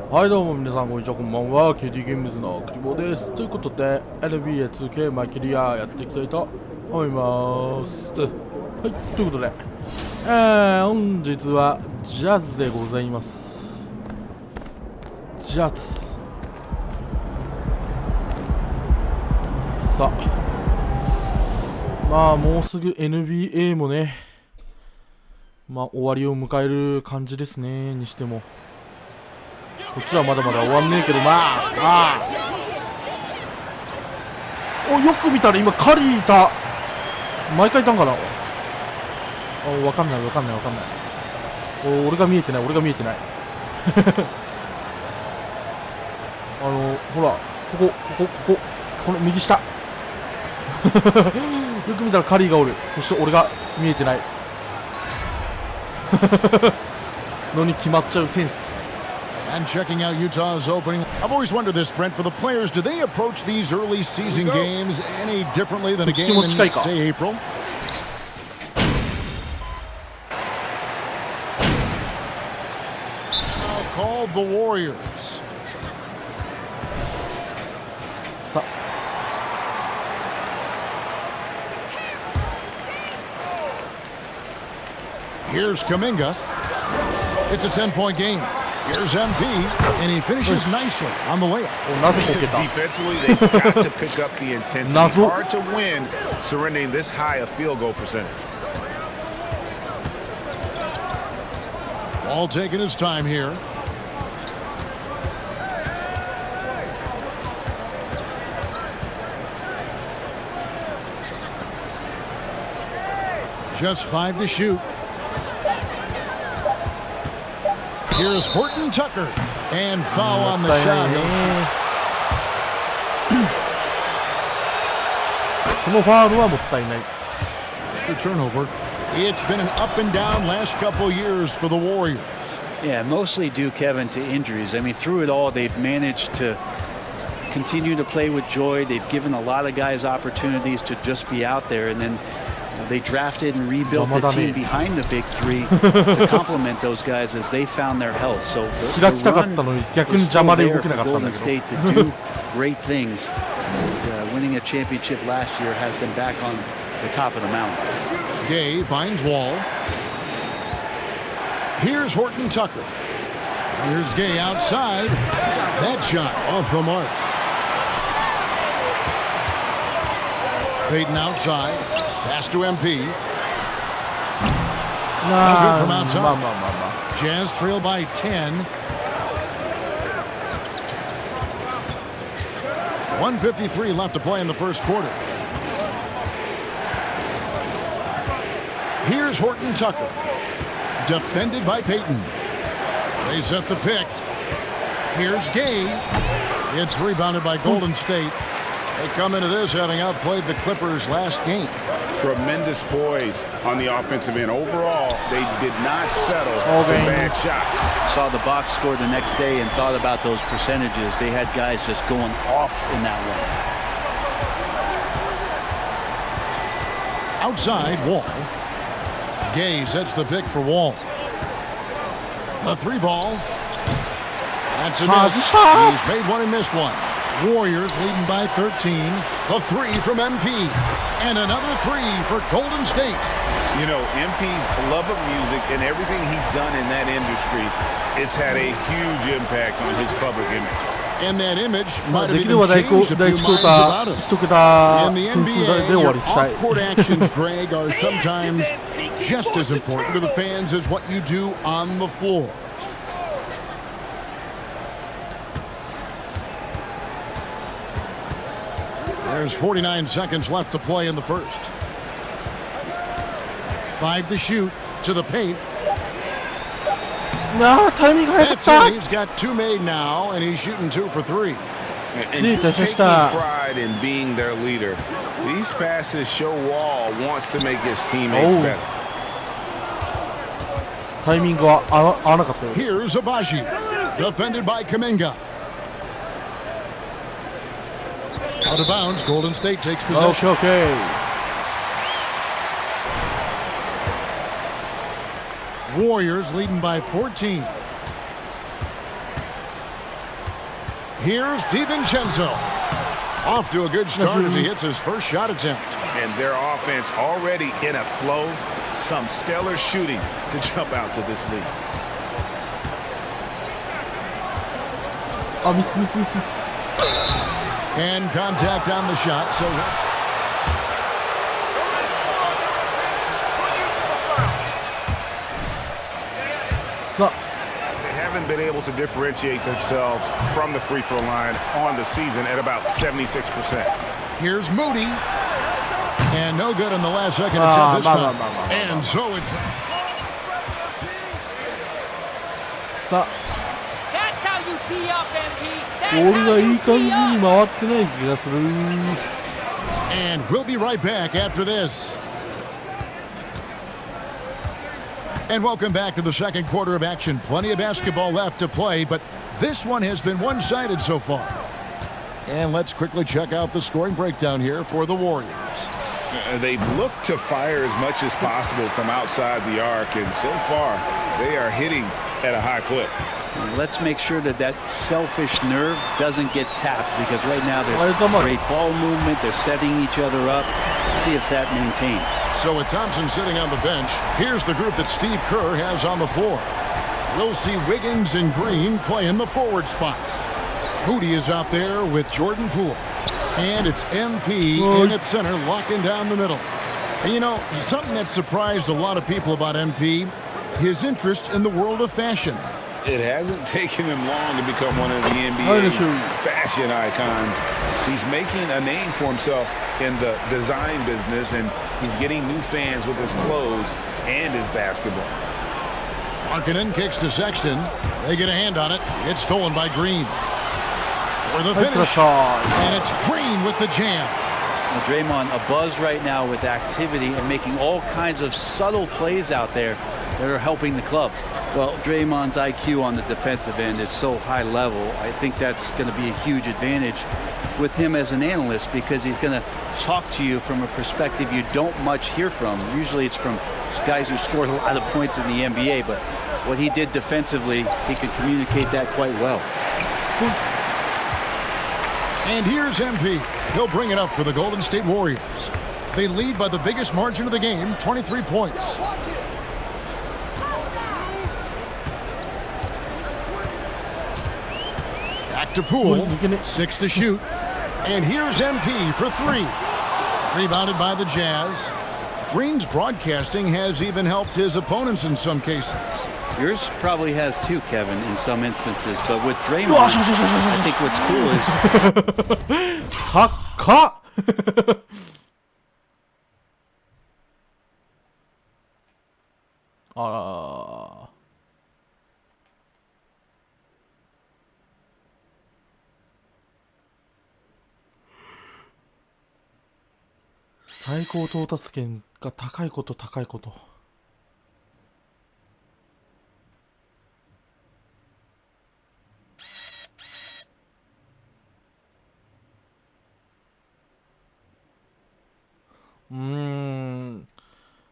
はいどうも皆さんこんにちは、こんばんは。 KD ゲームズのクリボーです。ということで NBA2K マイキャリアやっていきたいと思います。はい、ということで、本日はジャズでございます。ジャズさあ、まあもうすぐ NBA もね、まあ終わりを迎える感じですね。にしてもこっちはまだまだ終わんねえけどな。お、よく見たら今カリーいた。毎回いたんかな。わかんない。俺が見えてないほら、この右下よく見たらカリーがおる。そして俺が見えてないのに決まっちゃうセンス。And checking out Utah's opening, I've always wondered this, Brent, for the players, do they approach these early season games any differently than a game in, say, April? Called the Warriors. Here's Kuminga. It's a 10-point game. Here's MP, and he finishes nicely on the layup. Defensively, they've got to pick up the intensity. Hard to win surrendering this high a field goal percentage. All taking his time here. Just 5 to shoot. Here's Horton Tucker, and foul on the shot. Just a turnover. It's been an up and down last couple years for the Warriors. Yeah, mostly due, Kevin, to injuries. I mean, through it all, they've managed to continue to play with joy. They've given a lot of guys opportunities to just be out there, and then they drafted and rebuilt the team behind the big three to complement those guys as they found their health. So the run is still there for Golden State to do great things. And, winning a championship last year has them back on the top of the mountain. Gay finds Wall. Here's Horton Tucker. Here's Gay outside. That shot off the mark. Payton outside. Pass to MP. No good from outside. Jazz trail by 10. 1:53 left to play in the first quarter. Here's Horton Tucker. Defended by Payton. They set the pick. Here's Gay. It's rebounded by Golden State. They come into this having outplayed the Clippers last game. Tremendous poise on the offensive end. Overall, they did not settle for bad shots. Saw the box score the next day and thought about those percentages. They had guys just going off in that one. Outside, Wall. Gay sets the pick for Wall. The 3-ball. That's a miss. He's made one and missed one. Warriors leading by 13. The 3 from MP. And another 3 for Golden State. You know, MP's love of music and everything he's done in that industry, it's had a huge impact on his public image. And that image might have even changed a few minds about him. In the NBA, your off-court actions, Greg, are sometimes just as important to the fans as what you do on the floor. There's 49 seconds left to play in the first. 5 to shoot to the paint. That's it. He's got 2 made now, and he's shooting 2 for 3. And he's taking pride in being their leader. These passes show Wall wants to make his teammates better. Here's Abaji, defended by Kuminga. Out of bounds, Golden State takes possession. Okay. Warriors leading by 14. Here's DiVincenzo. Off to a good start as he hits his first shot attempt. And their offense already in a flow. Some stellar shooting to jump out to this lead. Oh, miss. And contact on the shot, so... They haven't been able to differentiate themselves from the free throw line on the season at about 76%. Here's Moody. And no good in the last second attempt this time. And so it's... さあ、ボールがいい感じに回ってない気がする。 And we'll be right back after this. And welcome back to the second quarter of action. Plenty of basketball left to play, but this one has been one-sided so far. And let's quickly check out the scoring breakdown here for the Warriors. They've looked to fire as much as possible from outside the arc, and so far they are hitting at a high clip. Let's make sure that that selfish nerve doesn't get tapped, because right now there's great ball movement. They're setting each other up. Let's see if that maintains. So with Thompson sitting on the bench, here's the group that Steve Kerr has on the floor. We'll see Wiggins and Green play in the forward spots. Moody is out there with Jordan Poole. And it's MP in at center, locking down the middle. And you know, something that surprised a lot of people about MP, his interest in the world of fashion. It hasn't taken him long to become one of the NBA's fashion icons. He's making a name for himself in the design business, and he's getting new fans with his clothes and his basketball. Markkanen kicks to Sexton. They get a hand on it. It's stolen by Green. For the finish. And it's Green with the jam. Well, Draymond, a buzz right now with activity and making all kinds of subtle plays out there that are helping the club. Well, Draymond's IQ on the defensive end is so high level. I think that's going to be a huge advantage with him as an analyst, because he's going to talk to you from a perspective you don't much hear from. Usually it's from guys who scored a lot of points in the NBA, but what he did defensively, he could communicate that quite well. And here's MP. He'll bring it up for the Golden State Warriors. They lead by the biggest margin of the game, 23 points. Back to Poole, 6 to shoot. And here's MP for 3. Rebounded by the Jazz. Green's broadcasting has even helped his opponents in some cases. Yours probably has too, Kevin, in some instances. But with Draymond, I think what's cool is... Taka! 最高到達点が高いこと。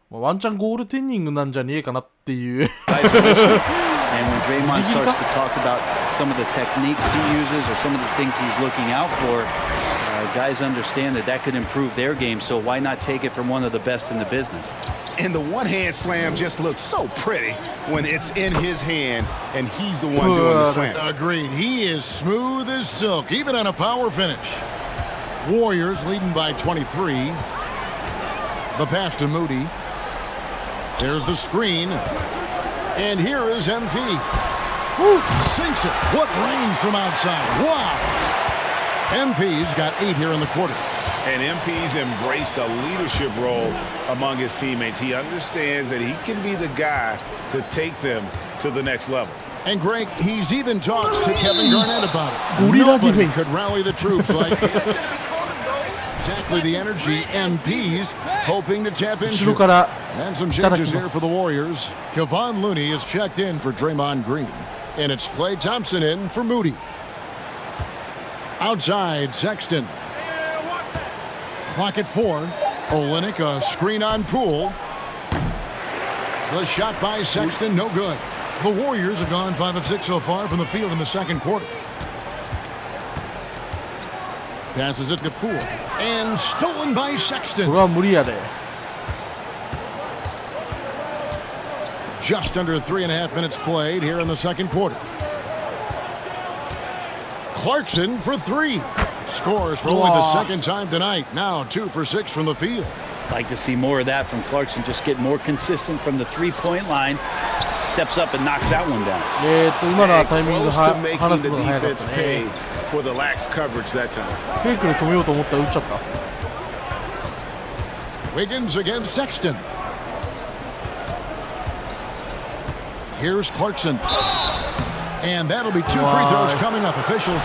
ワンチャンゴールテンニングなんじゃねえかなっていう。And when Draymond starts to talk about some of the techniques he uses or some of the things he's looking out for, guys understand that that could improve their game, so why not take it from one of the best in the business? And the one-hand slam just looks so pretty when it's in his hand and he's the one doing the slam. Agreed. He is smooth as silk, even on a power finish. Warriors leading by 23. The pass to Moody. There's the screen. And here is MP. Woo, sinks it. What range from outside. Wow. MP's got 8 here in the quarter. And MP's embraced a leadership role among his teammates. He understands that he can be the guy to take them to the next level. And Greg, he's even talked to Kevin Garnett about it. Nobody could rally the troops like exactly the energy MP's hoping to tap into. And some changes here for the Warriors. Kevon Looney is checked in for Draymond Green. And it's Klay Thompson in for Moody. Outside, Sexton. Clock at 4. Olynyk, a screen on Poole. The shot by Sexton, no good. The Warriors have gone 5 of 6 so far from the field in the second quarter. Passes it to Poole. And stolen by そ Sexton. れは無理やで。 Just under 3.5 minutes played here in the second quarter. Clarkson for three. Scores for only the second time tonight. Now 2 for 6 from the field. Like to see more of that from Clarkson. Just get more consistent from the three-point line. Steps up and knocks that one down. 今のはタイミング Close to 離 making す the のが早かっ defense た pay ね。 for the lax coverage that time. フェイクで止めようと思ったら打っちゃった。 Wiggins against Sexton. Here's Clarkson. And that'll be 2 free throws coming up. Officials.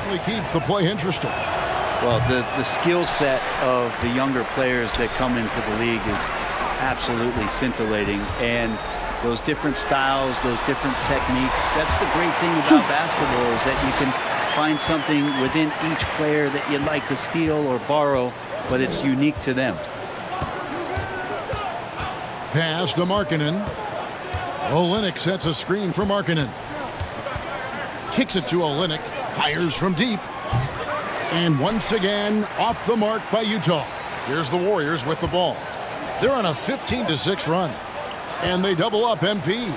Really keeps the play interesting. Well, the skill set of the younger players that come into the league is absolutely scintillating. And those different styles, those different techniques, that's the great thing about basketball is that you can find something within each player that you'd like to steal or borrow, but it's unique to them. Pass to Markkanen. Olynyk sets a screen for Markkanen. Kicks it to Olynyk. Fires from deep. And once again, off the mark by Utah. Here's the Warriors with the ball. They're on a 15-6 run. And they double up MP.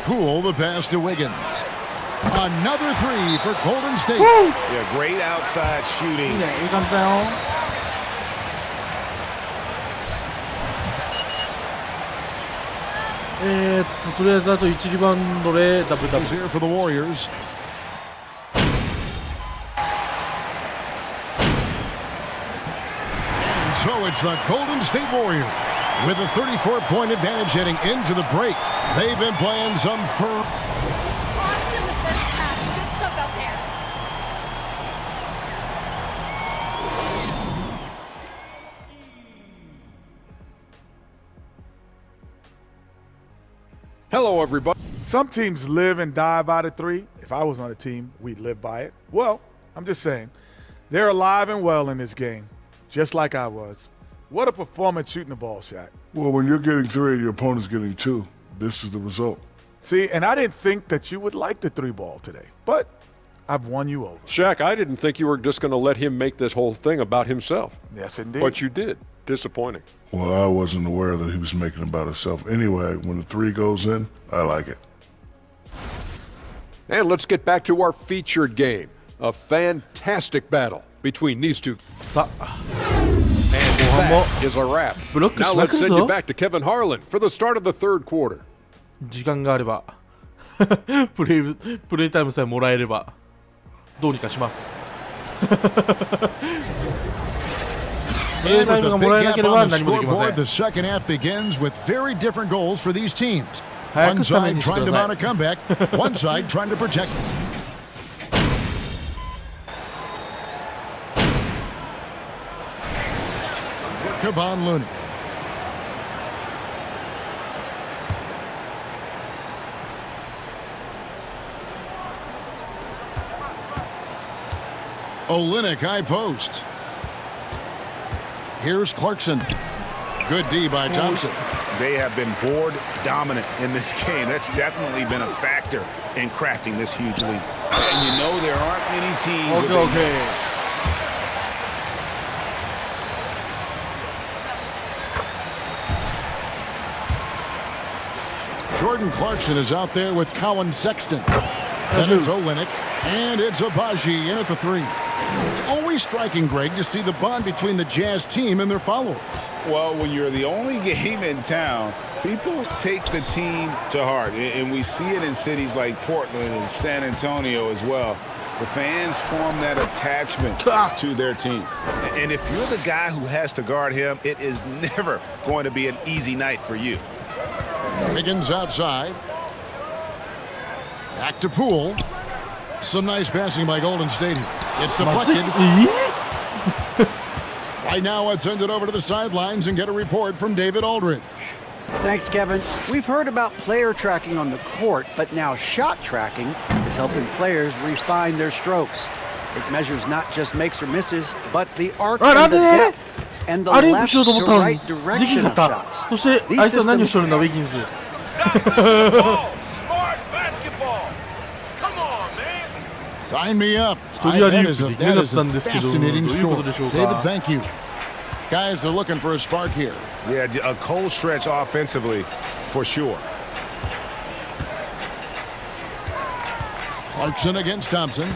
Poole the pass to Wiggins. Another three for Golden State. Yeah, great outside shooting. いいね、いい感じだよ。とりあえずあと1リバウンドでダブルダブ He's ル。 here for the Warriors. And so it's the Golden State Warriors with a 34-point advantage heading into the break. They've been playing some firm. Awesome first half. Good stuff out there. Hello, everybody. Some teams live and die by the three. If I was on a team, we'd live by it. Well, I'm just saying, they're alive and well in this game, just like I was. What a performance shooting the ball, Shaq. Well, when you're getting 3 and your opponent's getting 2, this is the result. See, and I didn't think that you would like the 3-ball today, but I've won you over. Shaq, I didn't think you were just going to let him make this whole thing about himself. Yes, indeed. But you did. Disappointing. Well, I wasn't aware that he was making it about himself. Anyway, when the 3 goes in, I like it. And let's get back to our featured game. A fantastic battle between these two. さあ、 And that is a wrap. Block Now しま let's くる send ぞ。 you back to Kevin Harlan for the start of the third quarter. 時間があればプレイタイムさえもらえればどうにかします。プレイ And タイ with ムが the もらえ big なけ gap れば on the 何もできませ scoreboard, ん。 the second half begins with very different goals for these teams. 早 One くスタメン side にしてく trying to だ mount さ a い。 comeback, one side trying to protect. Kevon Looney. Olynyk high post. Here's Clarkson. Good D by Thompson. They have been board dominant in this game. That's definitely been a factor in crafting this huge lead. And you know there aren't many teams. オッケーオッケー。 Jordan Clarkson is out there with Colin Sexton. Then it's Olynyk, and it's Abaji in at the 3. It's always striking, Greg, to see the bond between the Jazz team and their followers. Well, when you're the only game in town, people take the team to heart. And we see it in cities like Portland and San Antonio as well. The fans form that attachment to their team. And if you're the guy who has to guard him, it is never going to be an easy night for you. Wiggins outside. Back to Poole. Some nice passing by Golden State. It's deflected. Right now, let's send it over to the sidelines and get a report from David Aldridge. Thanks, Kevin. We've heard about player tracking on the court, but now shot tracking is helping players refine their strokes. It measures not just makes or misses, but the arc and the depth and the あれ left しようと思 to ったのに right でき direction な of かった。 shots. そしてあいつは何をしてるんだウィギンズ。Smart basketball. Come on, man. Sign me up. That is a fascinating story. David, thank you. Guys are looking for a spark here. Yeah, a cold stretch offensively, for sure. Clarkson against Thompson.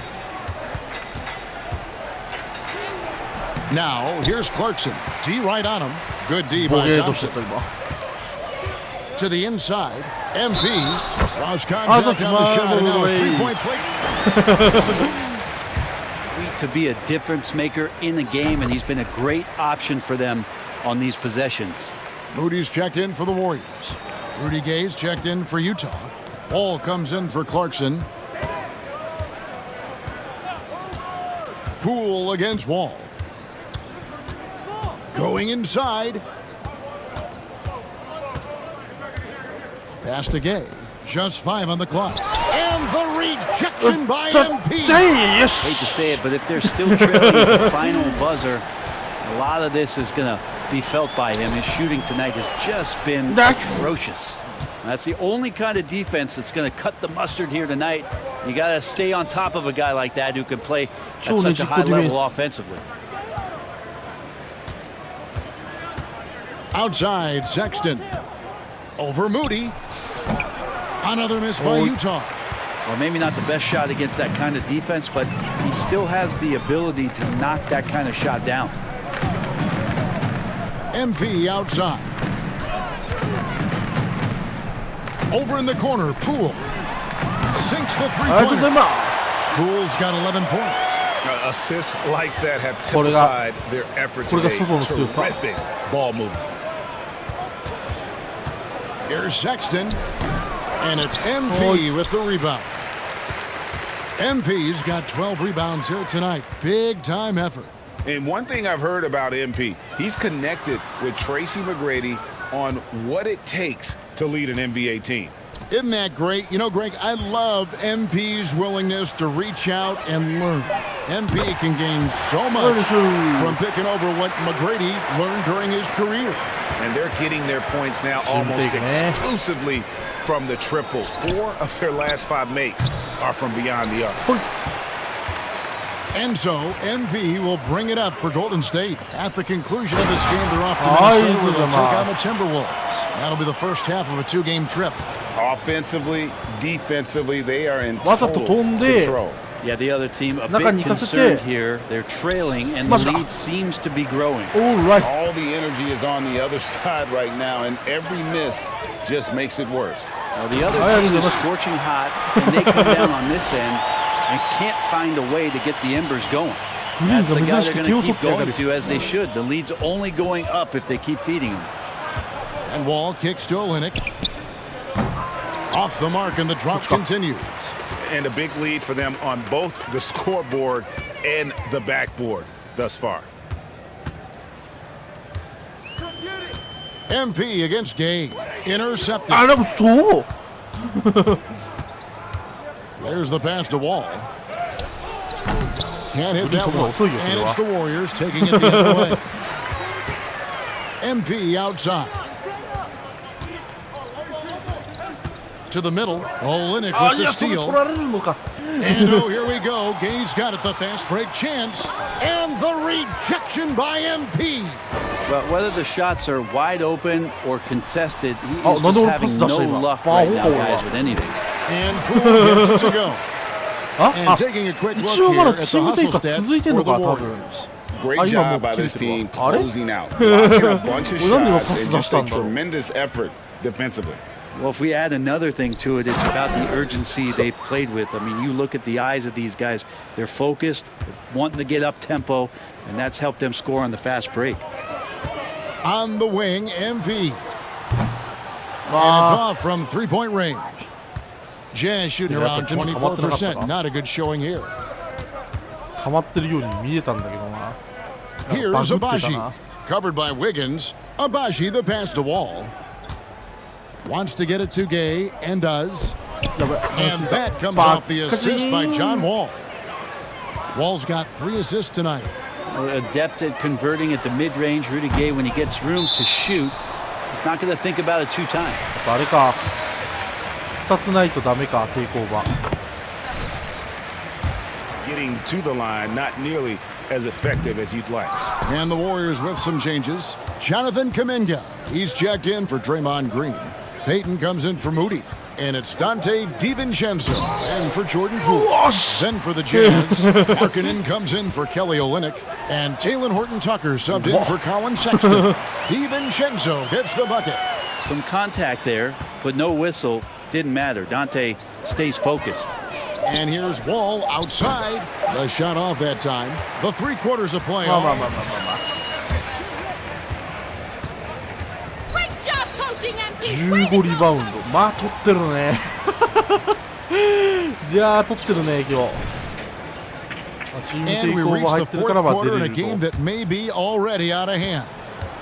Now, here's Clarkson. D right on him. Good D by Thompson. To the inside. MP draws contact on the shot. And now a three-point play. To be a difference maker in the game, and he's been a great option for them on these possessions. Moody's checked in for the Warriors. Rudy Gay's checked in for Utah. Ball comes in for Clarkson. Poole against Wall. Going inside. Pass to Gay. Just 5 on the clock. And the rejection by MP. Hate to say it, but if they're still trailing at the final buzzer, a lot of this is going to be felt by him. His shooting tonight has just been atrocious. That's the only kind of defense that's going to cut the mustard here tonight. You got to stay on top of a guy like that who can play at such a high level offensively. Outside, Sexton. Over Moody. Another miss by Utah. Well, maybe not the best shot against that kind of defense, but he still has the ability to knock that kind of shot down. MP outside. Over in the corner, Poole. Sinks the three-pointer. Poole's got 11 points. Assists like that have typified their effort today. Terrific ball movement. Here's Sexton. And it's MP with the rebound. MP's got 12 rebounds here tonight. Big time effort. And one thing I've heard about MP, he's connected with Tracy McGrady on what it takes to lead an NBA team. Isn't that great? You know, Greg, I love MP's willingness to reach out and learn. MP can gain so much from picking over what McGrady learned during his career. And they're getting their points now almost exclusively from the triple. 4 of their last 5 makes are from beyond the arc. And so, MP will bring it up for Golden State. At the conclusion of this game, they're off to Minnesota where they'll take on the Timberwolves. That'll be the first half of a 2-game trip. Offensively, defensively, they are in total control. Yeah, the other team a bit concerned here. They're trailing, and the lead seems to be growing. All the energy is on the other side right now, and every miss just makes it worse. Well, the other team is scorching hot, and they come down on this end and can't find a way to get the embers going. That's the guy they're going to keep going to, as they should. The lead's only going up if they keep feeding him. And Wall kicks to Olynyk. Off the mark, and the drop continues. And a big lead for them on both the scoreboard and the backboard thus far. MP against Gay. Intercepted. There's the pass to Wall. Can't hit that one. And it's the Warriors taking it the other way. MP outside. To the middle. Olynyk with the steal. And oh, here we go. Gay's got it. The fast break chance. And the rejection by MP. Well, whether the shots are wide open or contested, he is just having no luck right now, guys, with anything. And Poole gets it to go. And taking a quick look here at the hustle stats for the Warriors. Great job by this team closing out. Blocking a bunch of shots and just a tremendous effort defensively. Well, if we add another thing to it, it's about the urgency they've played with. I mean, you look at the eyes of these guys. They're focused, wanting to get up tempo, and that's helped them score on the fast break. On the wing, MP. And it's off from three-point range. Jazz shooting around 24%. Not a good showing here. Here's Abaji. Covered by Wiggins. Abaji the pass to Wall. Wants to get it to Gay, and does. And that comes off the assist by John Wall. Wall's got 3 assists tonight. Adept at converting at the mid-range. Rudy Gay, when he gets room to shoot, he's not going to think about it 2 times. 2つないとダメか、テイクオーバー。 Getting to the line, not nearly as effective as you'd like. And the Warriors with some changes. Jonathan Kuminga, he's checked in for Draymond Green. Peyton comes in for Moody. And it's Dante DiVincenzo and for Jordan Poole. Then for the Jazz, Markkanen comes in for Kelly Olynyk. And Talen Horton-Tucker subbed in for Colin Sexton. DiVincenzo gets the bucket. Some contact there, but no whistle. Didn't matter. Dante stays focused. And here's Wall outside. The shot off that time. The 3 quarters of play. Great job coaching, MP. 15リバウンド。まあ取ってるね。じゃあ取ってるね今日。チームテイ And we クオーバー reach 入 the ってるか fourth らまあ quarter 出 in a れ game る that may be already out of hand.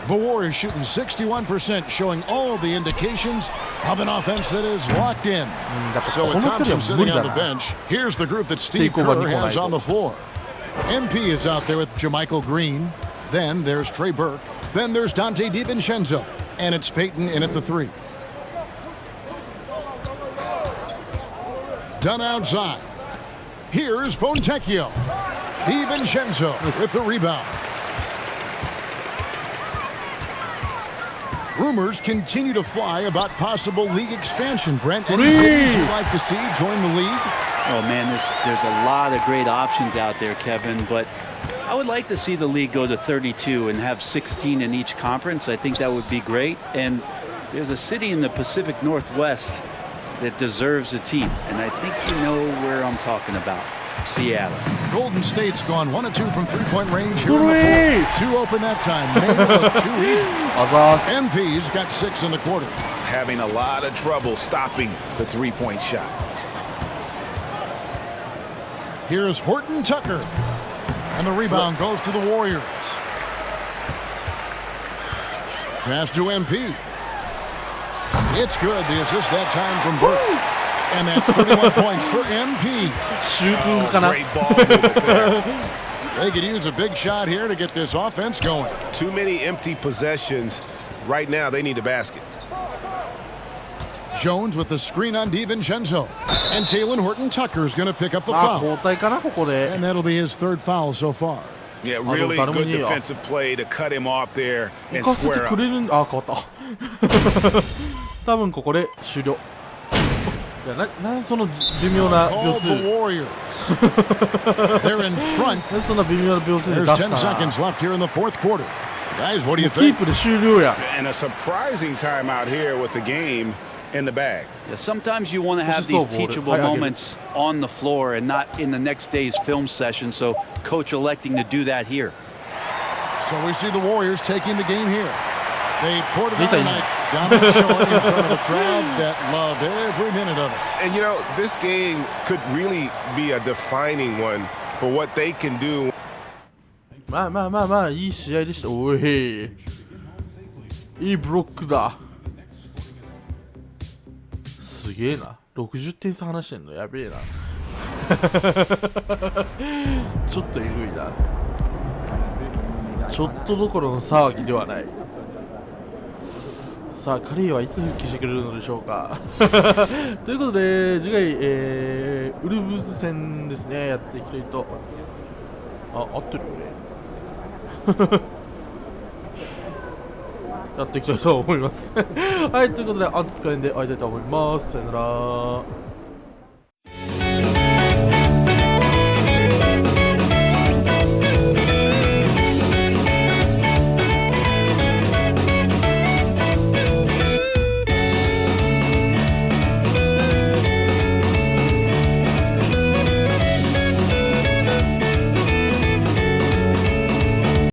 The Warriors shooting 61%, showing all the indications of an offense that is locked in. So with Thompson sitting on the bench, here's the group that Steve Kerr has on the floor. MP is out there with JaMychal Green. Then there's Trey Burke. Then there's Dante DiVincenzo. And it's Peyton in at the 3. Done outside. Here's Fontecchio. DiVincenzo with the rebound. Rumors continue to fly about possible league expansion. Brent, any cities you'd like to see join the league? Oh man, there's a lot of great options out there, Kevin, but I would like to see the league go to 32 and have 16 in each conference. I think that would be great. And there's a city in the Pacific Northwest that deserves a team, and I think you know where I'm talking about. Seattle. Golden State's gone 1 of 2 from 3-point range here in the fourth. 2 open that time. Made it look too easy. MP's got 6 in the quarter. Having a lot of trouble stopping the 3-point shot. Here's Horton-Tucker. And the rebound goes to the Warriors. Pass to MP. It's good. The assist that time from Burke. And that's 31 points for MP. Great ball movement there. They could use a big shot here to get this offense going. Too many empty possessions. Right now, they need a basket. Jones with the screen on DiVincenzo. And Talen Horton-Tucker is going to pick up the foul. And that'll be his 3rd foul so far. Yeah, really good defensive play to cut him off there and square up. 多分ここで終了。いやなその微妙な秒数。They're in front. そんな微妙な秒数で出すかな。 There's 10 seconds left here in the 4th quarter. Guys, what do you キー think? プで終了や。 And a surprising timeout here with the game in the bag. Yeah, sometimes you want to have these teachable moments on the floor and not in the next day's film session, so coach electing to do that here. So we see the Warriors taking the game here. They poured it on tonight. Dominant showing in front of a crowd that loved every minute of it. And you know, this game could really be a defining one for what they can do. まあいい試合でした。おい、いいブロックだ。すげえな。60点差離してんのやべえな。ちょっとえぐいな。ちょっとどころの騒ぎではない。さあカリーはいつ復帰してくれるのでしょうか。ということで次回、ウルブズ戦ですね、やっていきたいと。合ってるよね。やっていきたいと思います。はい、ということで、アンツカエンで会いたいと思います。さよなら。